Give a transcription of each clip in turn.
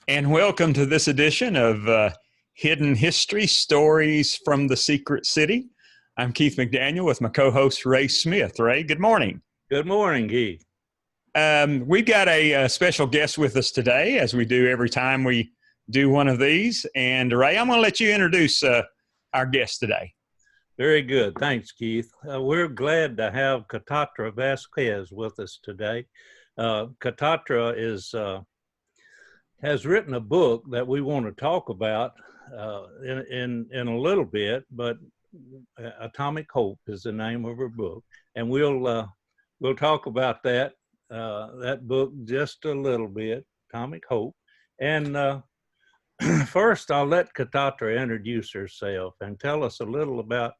And welcome to this edition of Hidden History Stories from the Secret City. I'm Keith McDaniel with my co-host Ray Smith. Ray, good morning. Good morning, Keith. We've got a special guest with us today, as we do every time we do one of these. And Ray, I'm going to let you introduce our guest today. Very good. Thanks, Keith. We're glad to have Katatra Vasquez with us today. Katatra has written a book that we want to talk about in a little bit, but Atomic Hope is the name of her book, and we'll talk about that book just a little bit, Atomic Hope. And first, I'll let Katatra introduce herself and tell us a little about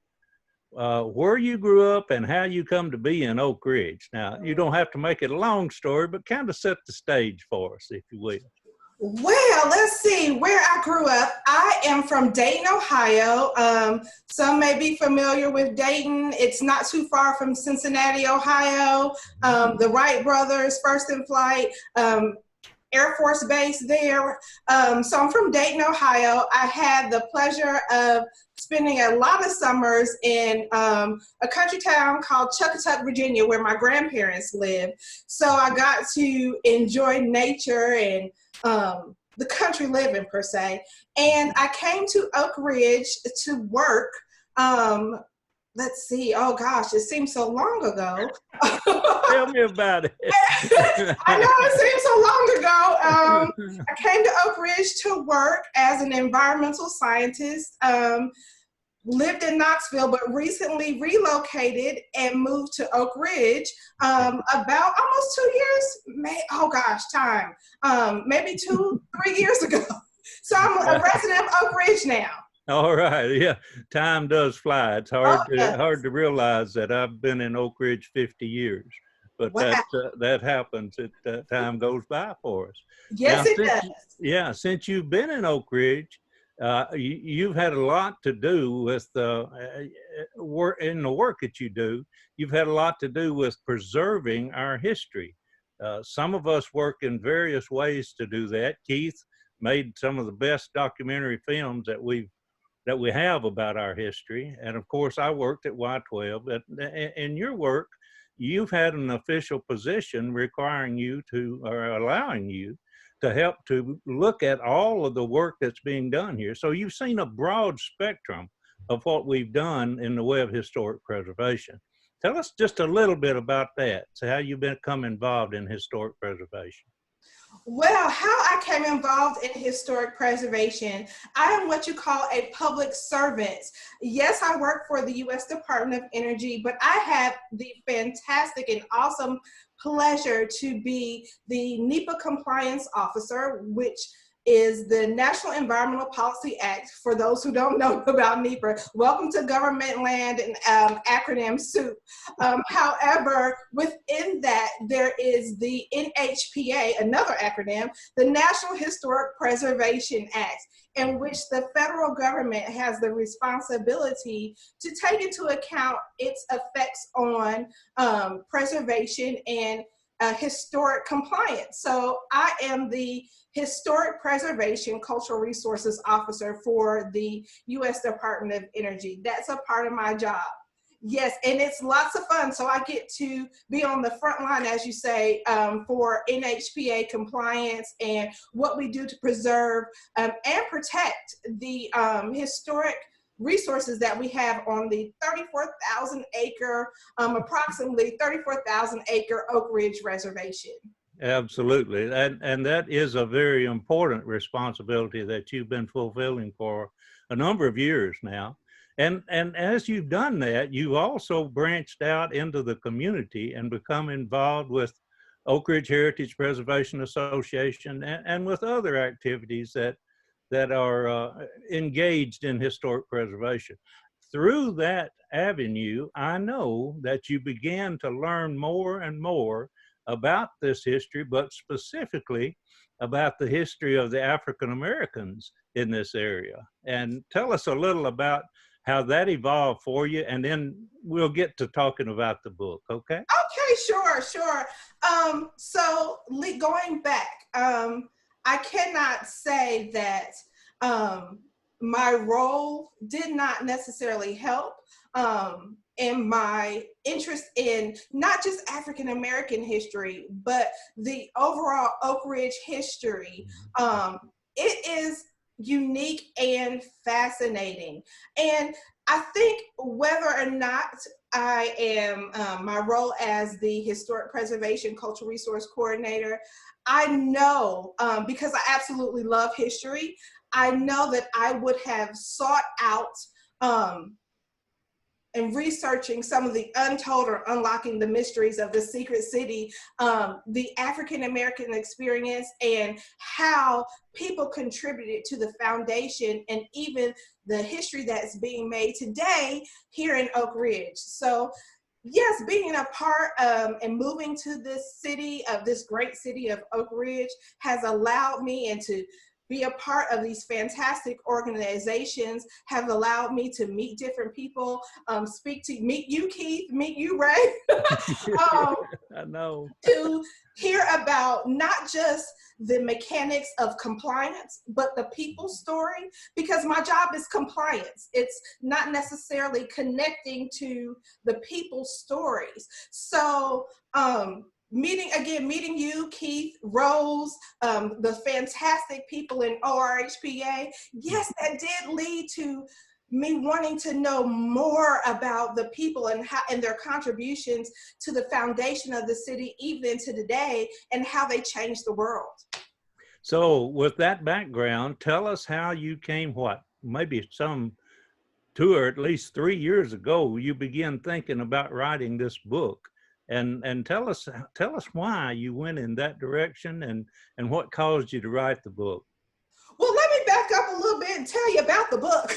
where you grew up and how you come to be in Oak Ridge. Now, you don't have to make it a long story, but kind of set the stage for us, if you will. Well, let's see where I grew up. I am from Dayton, Ohio. Some may be familiar with Dayton. It's not too far from Cincinnati, Ohio. The Wright brothers, first in flight, Air Force Base there. So I'm from Dayton, Ohio. I had the pleasure of spending a lot of summers in a country town called Chuckatuck, Virginia, where my grandparents lived. So I got to enjoy nature and the country living per se. And I came to Oak Ridge to work. Let's see, oh gosh, it seems so long ago. Tell me about it. I know it seems so long ago. I came to Oak Ridge to work as an environmental scientist. Lived in Knoxville, but recently relocated and moved to Oak Ridge about almost 2 years, maybe 2-3 years ago. So I'm a resident of Oak Ridge now. All right, yeah, time does fly. It's hard to realize that I've been in Oak Ridge 50 years, but wow. that happens. Time goes by for us. Yes, now, it does. Yeah, since you've been in Oak Ridge, you've had a lot to do with work in the work that you do. You've had a lot to do with preserving our history. Some of us work in various ways to do that. Keith made some of the best documentary films that we have about our history, and of course, I worked at Y12. But in your work, you've had an official position requiring you to, or allowing you to help to look at all of the work that's being done here. So you've seen a broad spectrum of what we've done in the way of historic preservation. Tell us just a little bit about that, so how you've become involved in historic preservation. Well, how I came involved in historic preservation, I am what you call a public servant. Yes, I work for the U.S. Department of Energy, but I have the fantastic and awesome pleasure to be the NEPA compliance officer, which is the National Environmental Policy Act. For those who don't know about NEPA, welcome to government land and acronym soup. However, within that, there is the NHPA, another acronym, the National Historic Preservation Act, in which the federal government has the responsibility to take into account its effects on preservation and historic compliance. So I am the Historic Preservation Cultural Resources Officer for the U.S. Department of Energy. That's a part of my job. Yes, and it's lots of fun. So I get to be on the front line, as you say, for NHPA compliance and what we do to preserve and protect the historic resources that we have on the 34,000 acre, approximately 34,000 acre Oak Ridge Reservation. Absolutely, and that is a very important responsibility that you've been fulfilling for a number of years now. And as you've done that, you've also branched out into the community and become involved with Oak Ridge Heritage Preservation Association and with other activities that are engaged in historic preservation. Through that avenue, I know that you began to learn more and more about this history, but specifically about the history of the African Americans in this area. And tell us a little about how that evolved for you, and then we'll get to talking about the book, okay? Okay, sure. So going back, I cannot say that my role did not necessarily help in my interest in not just African American history, but the overall Oak Ridge history. It is unique and fascinating. And I think whether or not I am my role as the Historic Preservation Cultural Resource Coordinator, I know, because I absolutely love history, I know that I would have sought out and researching some of the untold or unlocking the mysteries of the secret city, the African American experience, and how people contributed to the foundation and even the history that's being made today here in Oak Ridge. So yes, being a part and moving to this city, of this great city of Oak Ridge, has allowed me, and to be a part of these fantastic organizations have allowed me to meet different people, meet you, Keith, meet you, Ray. I know. To hear about not just the mechanics of compliance, but the people story, because my job is compliance. It's not necessarily connecting to the people's stories. So, meeting you, Keith, Rose, the fantastic people in ORHPA, yes, that did lead to me wanting to know more about the people and how, and their contributions to the foundation of the city, even to today, and how they changed the world. So with that background, tell us how you came, maybe some 2 or at least 3 years ago, you began thinking about writing this book. And tell us why you went in that direction, and what caused you to write the book. Well, let me back up a little bit and tell you about the book.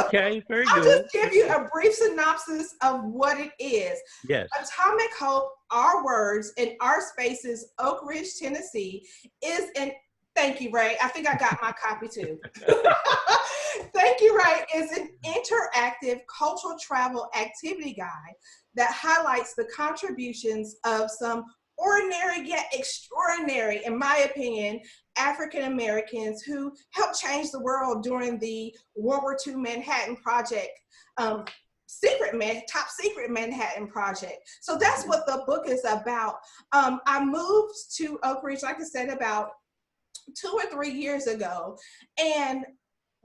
Okay, very good. I'll just give you a brief synopsis of what it is. Yes. Atomic Hope, Our Words in Our Spaces, Oak Ridge, Tennessee, is an, thank you, Ray. I think I got my copy too. Thank you, Ray, is an interactive cultural travel activity guide that highlights the contributions of some ordinary yet extraordinary, in my opinion, African Americans who helped change the world during the World War II Manhattan Project, top secret Manhattan Project. So that's what the book is about. I moved to Oak Ridge, like I said, about 2 or 3 years ago, and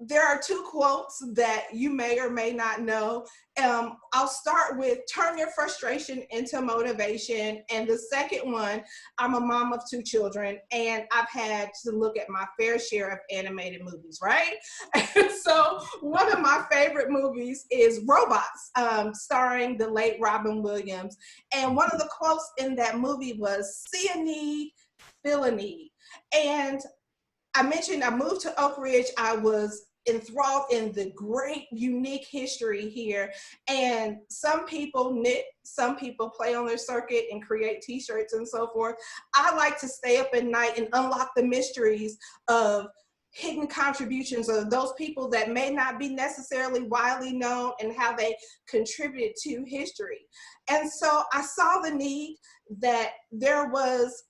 there are 2 quotes that you may or may not know. I'll start with turn your frustration into motivation. And the second one, I'm a mom of 2 children, and I've had to look at my fair share of animated movies, right? And so one of my favorite movies is Robots, starring the late Robin Williams. And one of the quotes in that movie was, see a need, feel a need. And I mentioned I moved to Oak Ridge. I was enthralled in the great, unique history here. And some people knit, some people play on their circuit and create t-shirts and so forth. I like to stay up at night and unlock the mysteries of hidden contributions of those people that may not be necessarily widely known and how they contributed to history. And so I saw the need that there was,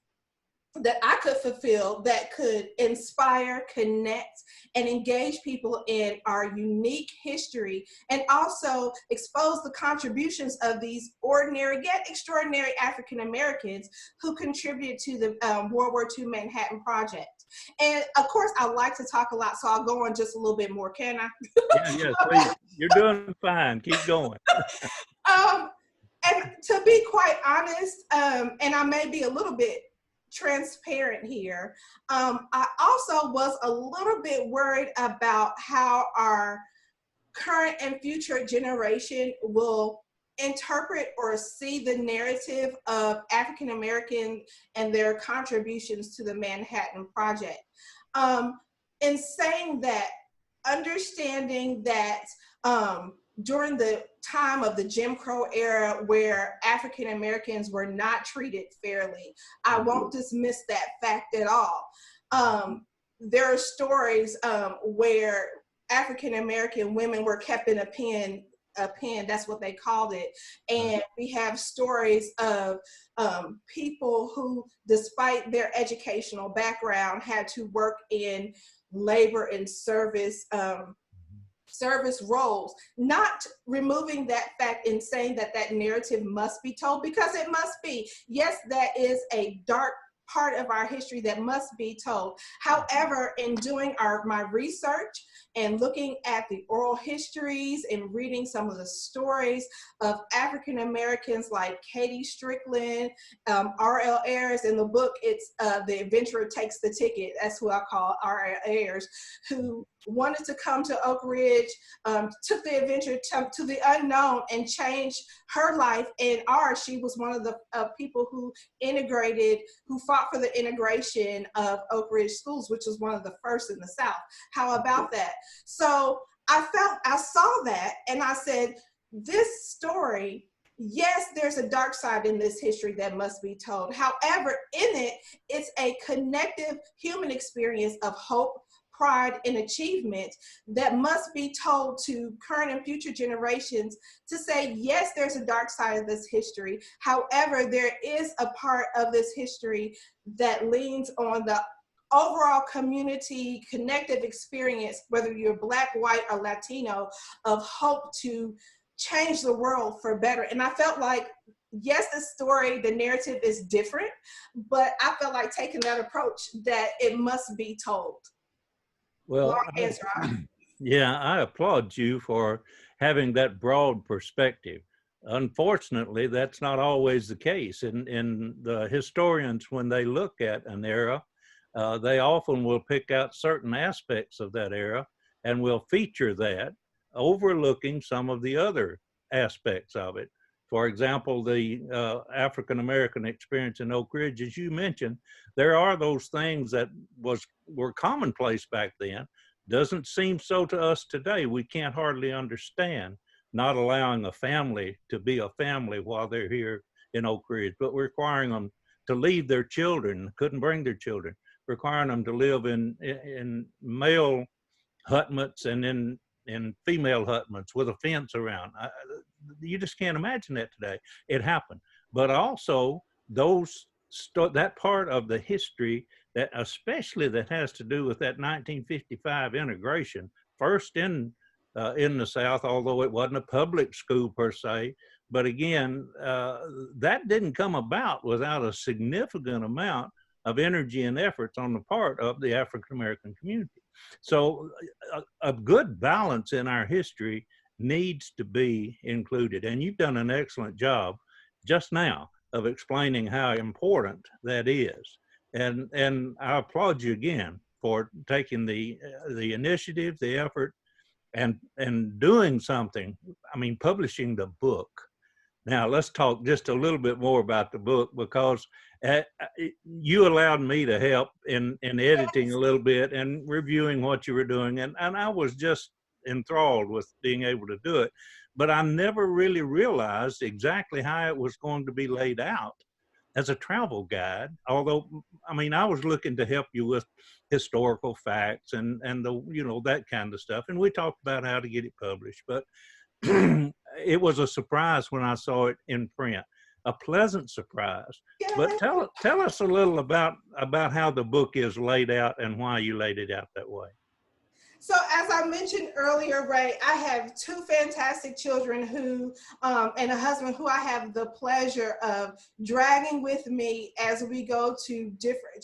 that I could fulfill, that could inspire, connect, and engage people in our unique history, and also expose the contributions of these ordinary yet extraordinary African Americans who contributed to the World War II Manhattan Project. And of course, I like to talk a lot, so I'll go on just a little bit more, can I? Yeah, please. You're doing fine. Keep going. And to be quite honest, and I may be a little bit transparent here, I also was a little bit worried about how our current and future generation will interpret or see the narrative of African Americans and their contributions to the Manhattan Project. In saying that, understanding that during the time of the Jim Crow era, where African Americans were not treated fairly, I won't dismiss that fact at all. There are stories where African American women were kept in a pen a pen. That's what they called it. And we have stories of people who, despite their educational background, had to work in labor and service service roles, not removing that fact and saying that that narrative must be told, because it must be. Yes, that is a dark part of our history that must be told. However, in doing my research and looking at the oral histories and reading some of the stories of African Americans like Katie Strickland, R.L. Ayers, in the book, it's The Adventurer Takes the Ticket. That's who I call R.L. Ayers, who wanted to come to Oak Ridge, took the adventure to the unknown and changed her life. And she was one of the people who fought for the integration of Oak Ridge schools, which was one of the first in the South. How about that? So I saw that and I said, this story, yes, there's a dark side in this history that must be told. However, in it, it's a connective human experience of hope, pride, and achievement that must be told to current and future generations to say, yes, there's a dark side of this history. However, there is a part of this history that leans on the overall community connective experience, whether you're Black, white, or Latino, of hope to change the world for better. And I felt like, yes, the story, the narrative is different, but I felt like taking that approach that it must be told. Well, yeah, I applaud you for having that broad perspective. Unfortunately, that's not always the case. In the historians, when they look at an era, they often will pick out certain aspects of that era and will feature that, overlooking some of the other aspects of it. For example, the African-American experience in Oak Ridge, as you mentioned, there are those things that were commonplace back then. Doesn't seem so to us today. We can't hardly understand not allowing a family to be a family while they're here in Oak Ridge, but requiring them to leave their children, couldn't bring their children, requiring them to live in male hutments and in female hutments with a fence around. You just can't imagine that today. It happened. But also that part of the history that especially that has to do with that 1955 integration, first in the South, although it wasn't a public school per se, but again, that didn't come about without a significant amount of energy and efforts on the part of the African-American community. So a good balance in our history needs to be included. And you've done an excellent job just now of explaining how important that is. And I applaud you again for taking the initiative, the effort, and doing something. I mean, publishing the book. Now, let's talk just a little bit more about the book, because you allowed me to help in editing a little bit and reviewing what you were doing. And I was just enthralled with being able to do it. But I never really realized exactly how it was going to be laid out as a travel guide. Although, I mean, I was looking to help you with historical facts and that kind of stuff. And we talked about how to get it published. But it was a surprise when I saw it in print, a pleasant surprise. Yeah. But tell us a little about how the book is laid out and why you laid it out that way. So as I mentioned earlier, Ray, I have two fantastic children who, and a husband who I have the pleasure of dragging with me as we go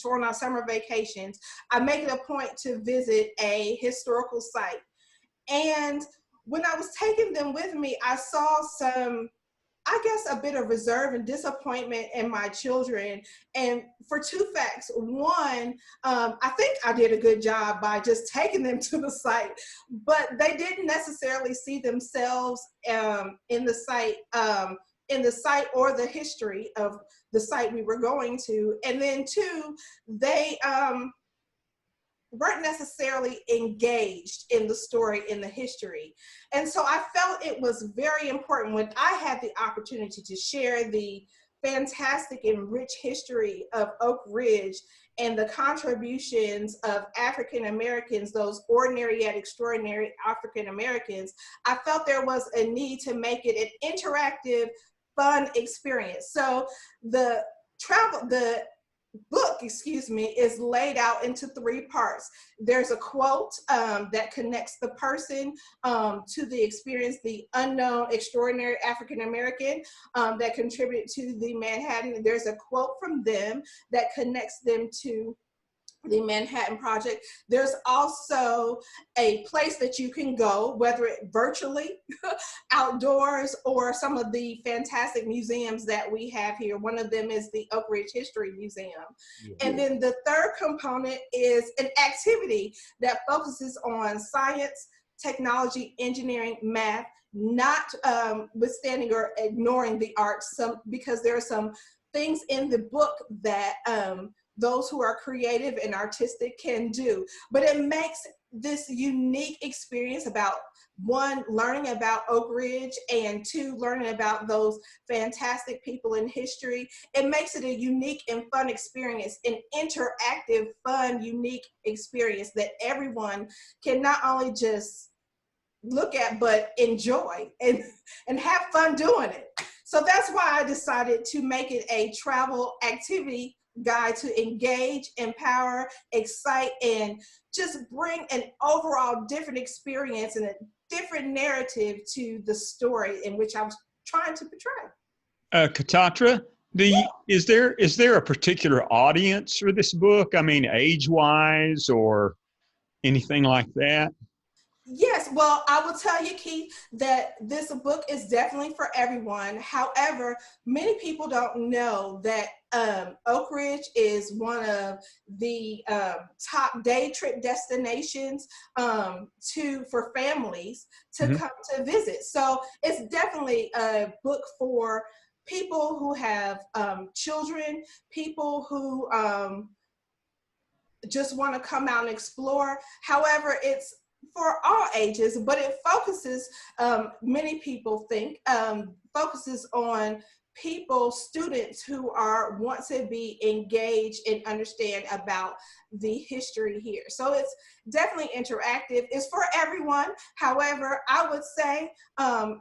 on our summer vacations. I make it a point to visit a historical site. And when I was taking them with me, I saw a bit of reserve and disappointment in my children. And for two facts. One, I think I did a good job by just taking them to the site, but they didn't necessarily see themselves in the site or the history of the site we were going to. And then two, they weren't necessarily engaged in the story, in the history. And so I felt it was very important when I had the opportunity to share the fantastic and rich history of Oak Ridge and the contributions of African Americans, those ordinary yet extraordinary African Americans, I felt there was a need to make it an interactive, fun experience. So the book, is laid out into 3 parts. There's a quote that connects the person to the experience, the unknown, extraordinary African American that contributed to the Manhattan. There's a quote from them that connects them to the Manhattan Project. There's also a place that you can go, whether it virtually, outdoors, or some of the fantastic museums that we have here. One of them is the Oak Ridge History Museum. Yeah. And then the third component is an activity that focuses on science, technology, engineering, math, not withstanding or ignoring the arts, because there are some things in the book that those who are creative and artistic can do. But it makes this unique experience about, 1, learning about Oak Ridge, and 2, learning about those fantastic people in history. It makes it a unique and fun experience, an interactive, fun, unique experience that everyone can not only just look at, but enjoy and have fun doing it. So that's why I decided to make it a travel activity guide to engage, empower, excite, and just bring an overall different experience and a different narrative to the story in which I was trying to portray. Katatra, is there a particular audience for this book? I mean, age-wise or anything like that? Yes, well, I will tell you, Keith, that this book is definitely for everyone. However, many people don't know that Oak Ridge is one of the top day trip destinations for families to come to visit. So it's definitely a book for people who have children, people who just want to come out and explore. However, it's for all ages, but it focuses, many people think, focuses on students who want to be engaged and understand about the history here. So it's definitely interactive. It's for everyone. However, I would say,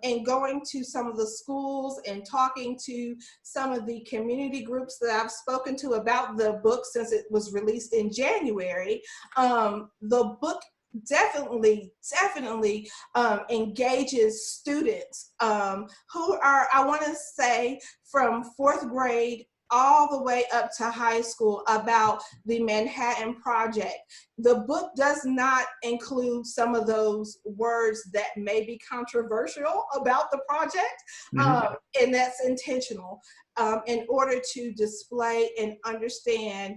in going to some of the schools and talking to some of the community groups that I've spoken to about the book since it was released in January, the book definitely engages students who are, I want to say, from 4th grade all the way up to high school about the Manhattan Project. The book does not include some of those words that may be controversial about the project, and that's intentional, in order to display and understand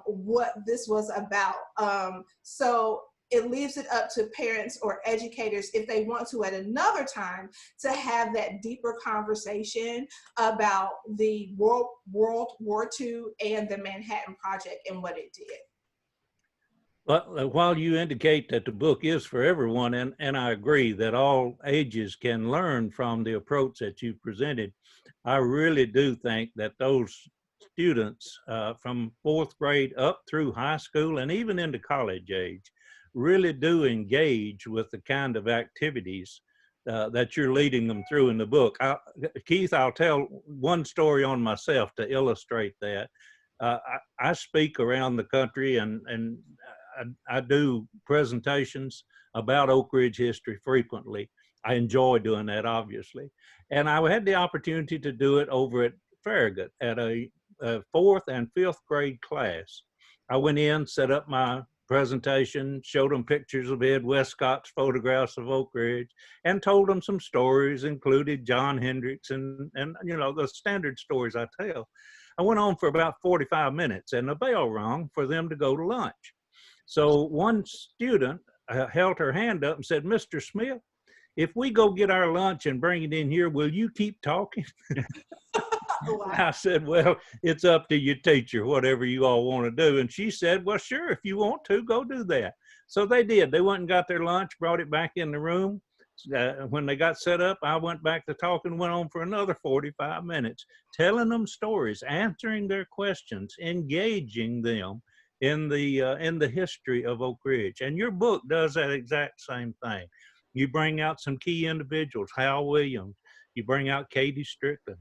what this was about. So it leaves it up to parents or educators, if they want to at another time, to have that deeper conversation about the World War II and the Manhattan Project and what it did. Well, while you indicate that the book is for everyone, and I agree that all ages can learn from the approach that you presented, I really do think that those students from 4th grade up through high school and even into college age really do engage with the kind of activities that you're leading them through in the book. Keith, I'll tell one story on myself to illustrate that. I speak around the country and I do presentations about Oak Ridge history frequently. I enjoy doing that, obviously. And I had the opportunity to do it over at Farragut at a 4th and 5th grade class. I went in, set up my presentation, showed them pictures of Ed Westcott's photographs of Oak Ridge, and told them some stories, included John Hendricks and you know, the standard stories I tell. I went on for about 45 minutes and the bell rang for them to go to lunch. So one student held her hand up and said, "Mr. Smith, if we go get our lunch and bring it in here, will you keep talking?" Wow. I said, "Well, it's up to your teacher, whatever you all want to do." And she said, "Well, sure, if you want to, go do that." So they did. They went and got their lunch, brought it back in the room. When they got set up, I went back to talking, went on for another 45 minutes, telling them stories, answering their questions, engaging them in the history of Oak Ridge. And your book does that exact same thing. You bring out some key individuals, Hal Williams. You bring out Katie Strickland,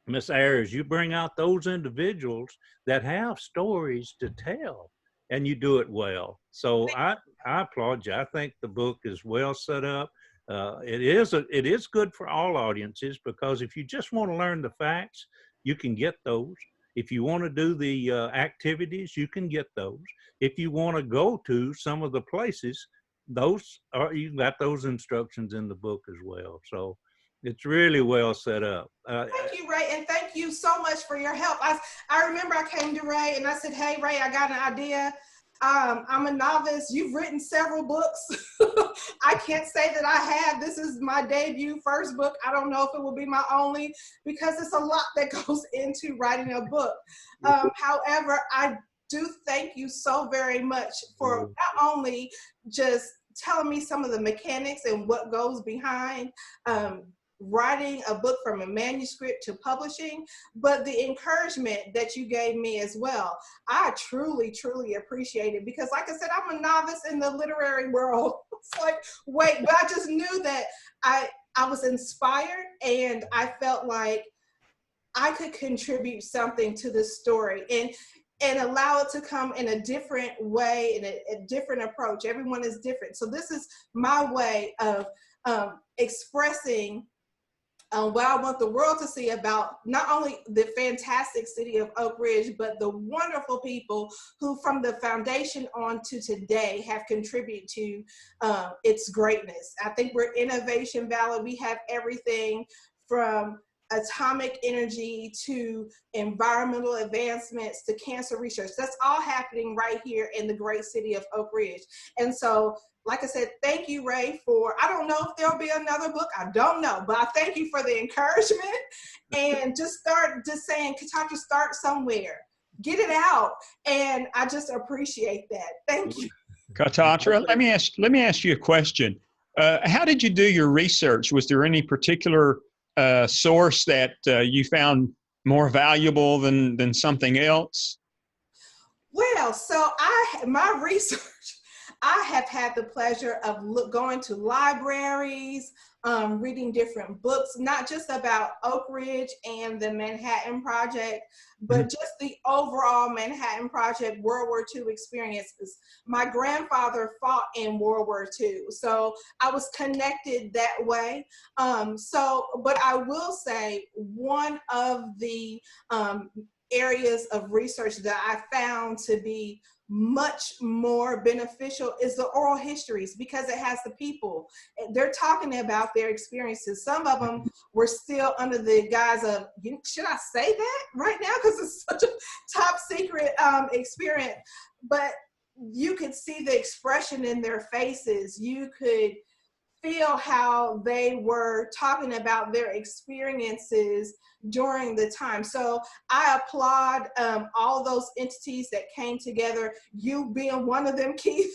Miss Ayers. You bring out those individuals that have stories to tell, and you do it well. So I applaud you. I think the book is well set up. It is good for all audiences, because if you just want to learn the facts, you can get those. If you want to do the activities, you can get those. If you want to go to some of the places, you got those instructions in the book as well. So it's really well set up. Thank you, Ray, and thank you so much for your help. I remember I came to Ray and I said, "Hey, Ray, I got an idea. I'm a novice. You've written several books. I can't say that I have. This is my debut first book. I don't know if it will be my only, because it's a lot that goes into writing a book. However, I do thank you so very much for not only just telling me some of the mechanics and what goes behind writing a book from a manuscript to publishing, but the encouragement that you gave me as well. I truly, truly appreciate it, because like I said, I'm a novice in the literary world. It's like, wait, but I just knew that I was inspired, and I felt like I could contribute something to this story and allow it to come in a different way, in a different approach. Everyone is different. So this is my way of expressing what I want the world to see about not only the fantastic city of Oak Ridge, but the wonderful people who from the foundation on to today have contributed to its greatness. I think we're Innovation Valley. We have everything from atomic energy to environmental advancements to cancer research. That's all happening right here in the great city of Oak Ridge. And so, like I said, thank you, Ray, I don't know if there'll be another book. I don't know, but I thank you for the encouragement, and just saying, Katatra, start somewhere, get it out. And I just appreciate that. Thank you. Katatra, let me ask you a question. How did you do your research? Was there any particular source that you found more valuable than something else? Well, so my research, I have had the pleasure of going to libraries, reading different books, not just about Oak Ridge and the Manhattan Project, but just the overall Manhattan Project World War II experiences. My grandfather fought in World War II, so I was connected that way. But I will say, one of the areas of research that I found to be much more beneficial is the oral histories, because it has the people. They're talking about their experiences. Some of them were still under the guise of, should I say that right now? Because it's such a top secret experience. But you could see the expression in their faces. You could feel how they were talking about their experiences during the time. So I applaud all those entities that came together, you being one of them, Keith,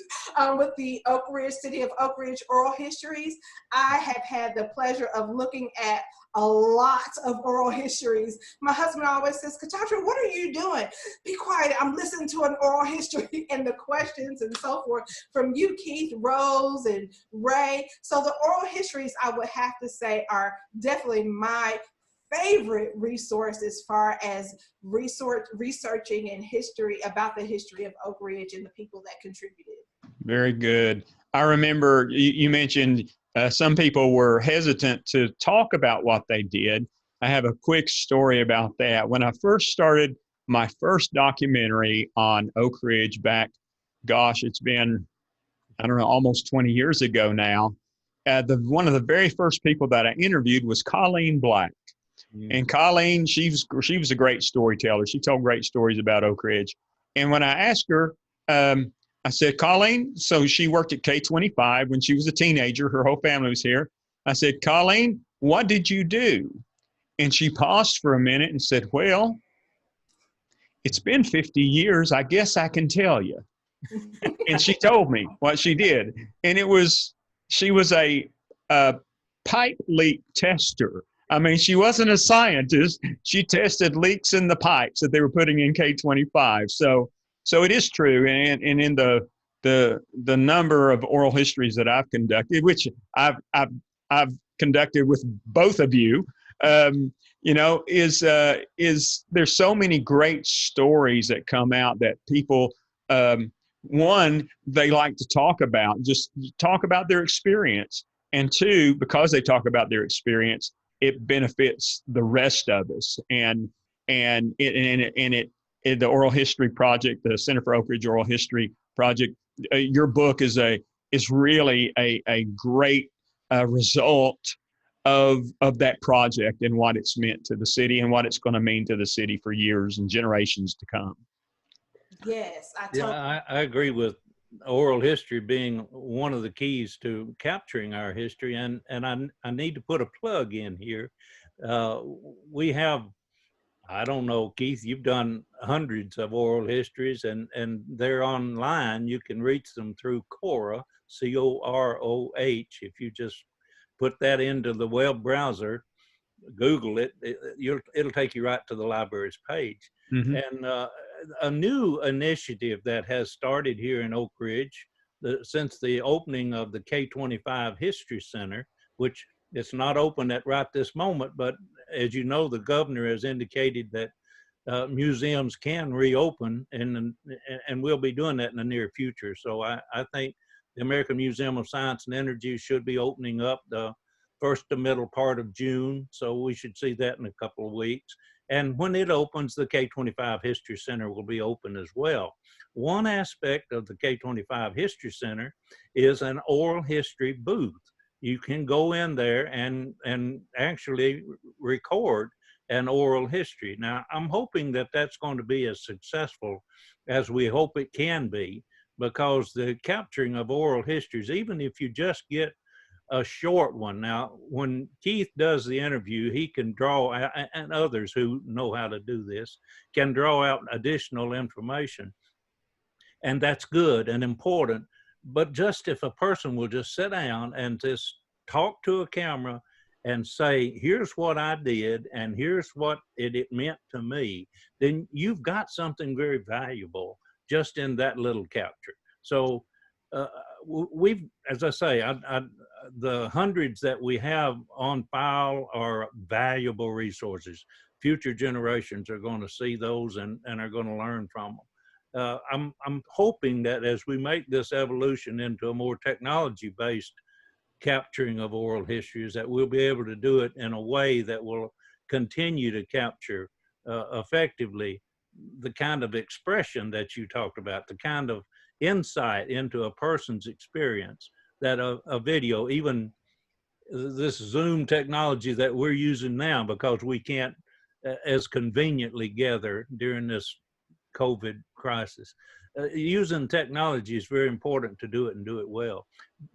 with the Oak Ridge, City of Oak Ridge Oral Histories. I have had the pleasure of looking at a lot of oral histories. My husband always says, Katatra, what are you doing? Be quiet, I'm listening to an oral history, and the questions and so forth from you, Keith, Rose, and Ray. So the oral histories, I would have to say, are definitely my favorite resource as far as researching and history about the history of Oak Ridge and the people that contributed. Very good. I remember you mentioned some people were hesitant to talk about what they did. I have a quick story about that. When I first started my first documentary on Oak Ridge back, gosh, it's been, I don't know, almost 20 years ago now. One of the very first people that I interviewed was Colleen Black. And Colleen, she was a great storyteller. She told great stories about Oak Ridge. And when I asked her, I said, Colleen, so she worked at K25 when she was a teenager. Her whole family was here. I said, Colleen, what did you do? And she paused for a minute and said, well, it's been 50 years. I guess I can tell you. And she told me what she did. And she was a pipe leak tester. I mean, she wasn't a scientist. She tested leaks in the pipes that they were putting in K25. So So it is true, and in the number of oral histories that I've conducted, which I've conducted with both of you, is there's so many great stories that come out that people, one, they like to just talk about their experience, and two, because they talk about their experience, it benefits the rest of us, the Oral History Project, the Center for Oak Ridge Oral History Project. Your book is really a great result of that project and what it's meant to the city and what it's going to mean to the city for years and generations to come. Yes, I agree with oral history being one of the keys to capturing our history, and I need to put a plug in here. We have, I don't know, Keith, you've done hundreds of oral histories, and they're online. You can reach them through Coroh, Coroh. If you just put that into the web browser, Google it, it'll take you right to the library's page. Mm-hmm. And a new initiative that has started here in Oak Ridge since the opening of the K-25 History Center, which it's not open at right this moment, but as you know, the governor has indicated that museums can reopen, and we'll be doing that in the near future. So I think the American Museum of Science and Energy should be opening up the first to middle part of June. So we should see that in a couple of weeks. And when it opens, the K-25 History Center will be open as well. One aspect of the K-25 History Center is an oral history booth. You can go in there and actually record an oral history. Now, I'm hoping that that's going to be as successful as we hope it can be, because the capturing of oral histories, even if you just get a short one. Now, when Keith does the interview, he can draw, and others who know how to do this, can draw out additional information. And that's good and important. But just if a person will just sit down and just talk to a camera and say, here's what I did, and here's what it meant to me, then you've got something very valuable just in that little capture. So we've, as I say, the hundreds that we have on file are valuable resources. Future generations are going to see those and are going to learn from them. I'm hoping that as we make this evolution into a more technology-based capturing of oral histories, that we'll be able to do it in a way that will continue to capture effectively the kind of expression that you talked about, the kind of insight into a person's experience that a video, even this Zoom technology that we're using now, because we can't as conveniently gather during this COVID crisis. Using technology is very important to do it and do it well.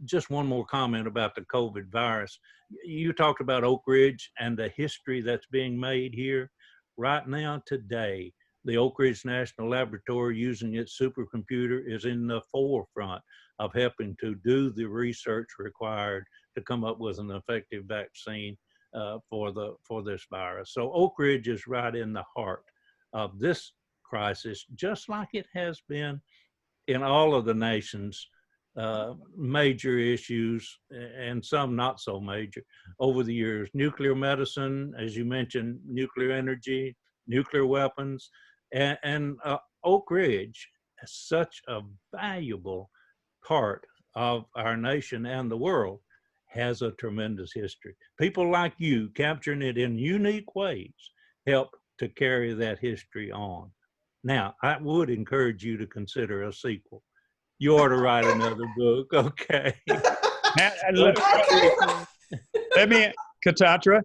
Just one more comment about the COVID virus. You talked about Oak Ridge and the history that's being made here. Right now, today, the Oak Ridge National Laboratory, using its supercomputer, is in the forefront of helping to do the research required to come up with an effective vaccine for this virus. So Oak Ridge is right in the heart of this crisis, just like it has been in all of the nation's major issues, and some not so major over the years. Nuclear medicine, as you mentioned, nuclear energy, nuclear weapons, and Oak Ridge is such a valuable part of our nation and the world, has a tremendous history. People like you capturing it in unique ways help to carry that history on. Now, I would encourage you to consider a sequel. You ought to write another book, okay? Let me, Katatra,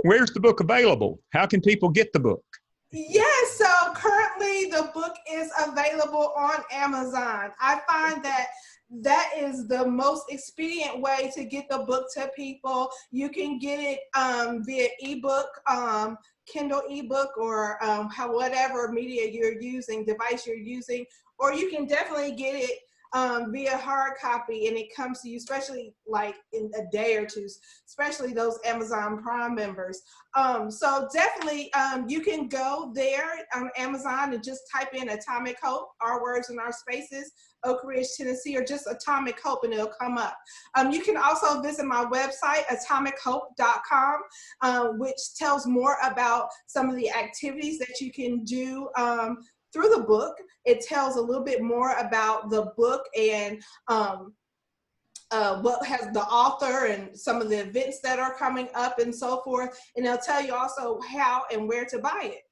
where's the book available? How can people get the book? Yes, so currently the book is available on Amazon. I find that is the most expedient way to get the book to people. You can get it via ebook, Kindle ebook, or whatever media you're using, device you're using, or you can definitely get it via hard copy, and it comes to you, especially like in a day or two, especially those Amazon Prime members. So definitely you can go there on Amazon and just type in Atomic Hope, our words and our spaces, Oak Ridge, Tennessee, or just Atomic Hope, and it'll come up. You can also visit my website, atomichope.com, which tells more about some of the activities that you can do through the book. It tells a little bit more about the book and what has the author and some of the events that are coming up and so forth. And they'll tell you also how and where to buy it.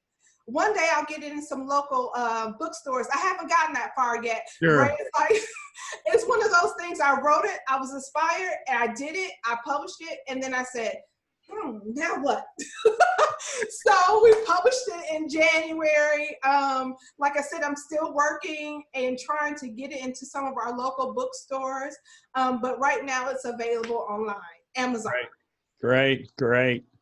One day I'll get it in some local bookstores. I haven't gotten that far yet. Sure. Right? It's like, it's one of those things. I wrote it, I was inspired, and I did it, I published it, and then I said, now what? So we published it in January. Like I said, I'm still working and trying to get it into some of our local bookstores. But right now it's available online, Amazon. Great.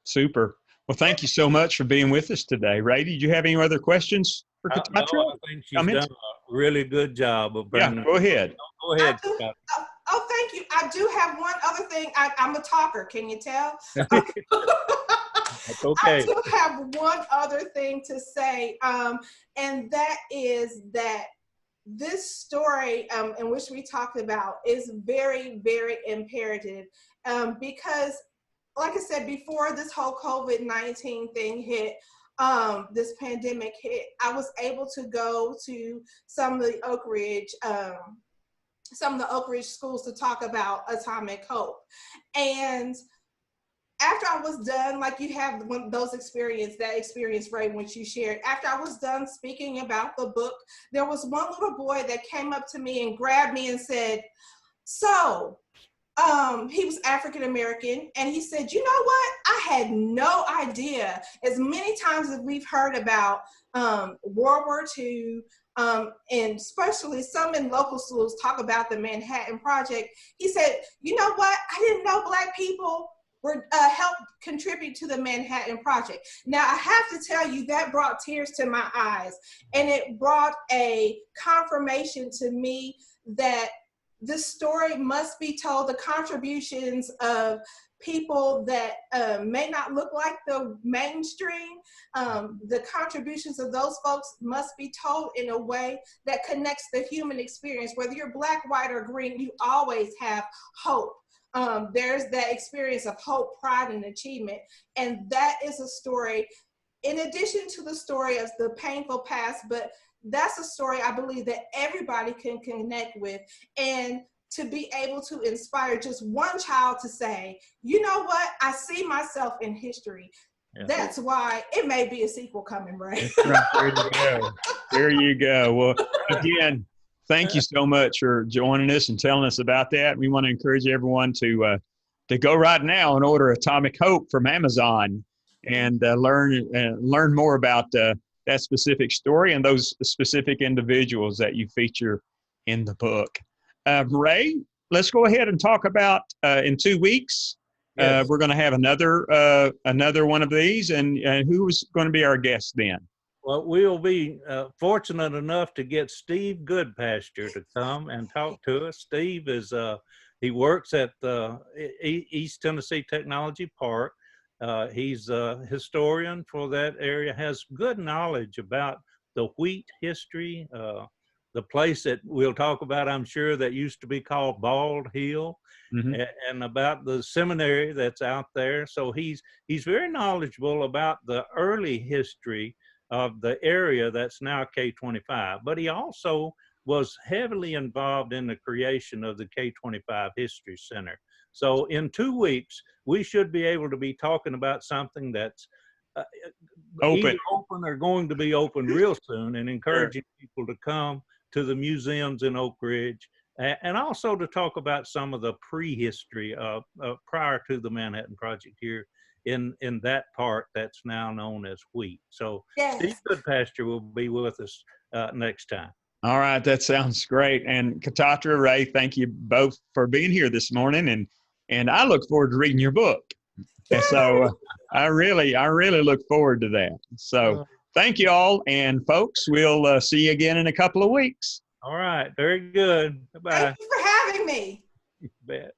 Super. Well, thank you so much for being with us today. Ray, did you have any other questions for Katatra? No, I think she's done a really good job of bringing. Yeah, go ahead. Go ahead. Oh, thank you. I do have one other thing. I'm a talker. Can you tell? That's okay. I do have one other thing to say, and that is that this story in which we talked about is very, very imperative because, like I said before, this whole COVID-19 thing hit, this pandemic hit, I was able to go to some of the Oak Ridge schools to talk about Atomic Hope. And after I was done, like you have that experience, Ray, which you shared, after I was done speaking about the book, there was one little boy that came up to me and grabbed me and said, so, he was African-American, and he said, you know what? I had no idea. As many times as we've heard about World War II, and especially some in local schools talk about the Manhattan Project, he said, you know what? I didn't know Black people were helped contribute to the Manhattan Project. Now, I have to tell you, that brought tears to my eyes, and it brought a confirmation to me that this story must be told. The contributions of people that may not look like the mainstream, the contributions of those folks must be told in a way that connects the human experience. Whether you're Black, white, or green, you always have hope. There's that experience of hope, pride, and achievement. And that is a story, in addition to the story of the painful past, but that's a story I believe that everybody can connect with. And to be able to inspire just one child to say, you know what, I see myself in history. Yeah. That's why it may be a sequel coming, right? Right. There you go. There you go. Well, again, thank you so much for joining us and telling us about that. We want to encourage everyone to go right now and order Atomic Hope from Amazon and learn more about that specific story and those specific individuals that you feature in the book. Ray, let's go ahead and talk about in 2 weeks. Yes. We're going to have another one of these, and who's going to be our guest then? Well, we'll be fortunate enough to get Steve Goodpasture to come and talk to us. Steve is he works at East Tennessee Technology Park. He's a historian for that area, has good knowledge about the wheat history, the place that we'll talk about, I'm sure, that used to be called Bald Hill, mm-hmm. and about the seminary that's out there. So he's very knowledgeable about the early history of the area that's now K-25, but he also was heavily involved in the creation of the K-25 History Center. So in 2 weeks, we should be able to be talking about something that's either open or going to be open real soon, and encouraging people to come to the museums in Oak Ridge, and also to talk about some of the prehistory of prior to the Manhattan Project here in that part that's now known as wheat. So yes. Steve Goodpasture will be with us next time. All right, that sounds great. And Katatra, Ray, thank you both for being here this morning, and I look forward to reading your book. And so I really look forward to that. So thank you all, and folks, we'll see you again in a couple of weeks. All right. Very good. Bye-bye. Thank you for having me. Bet.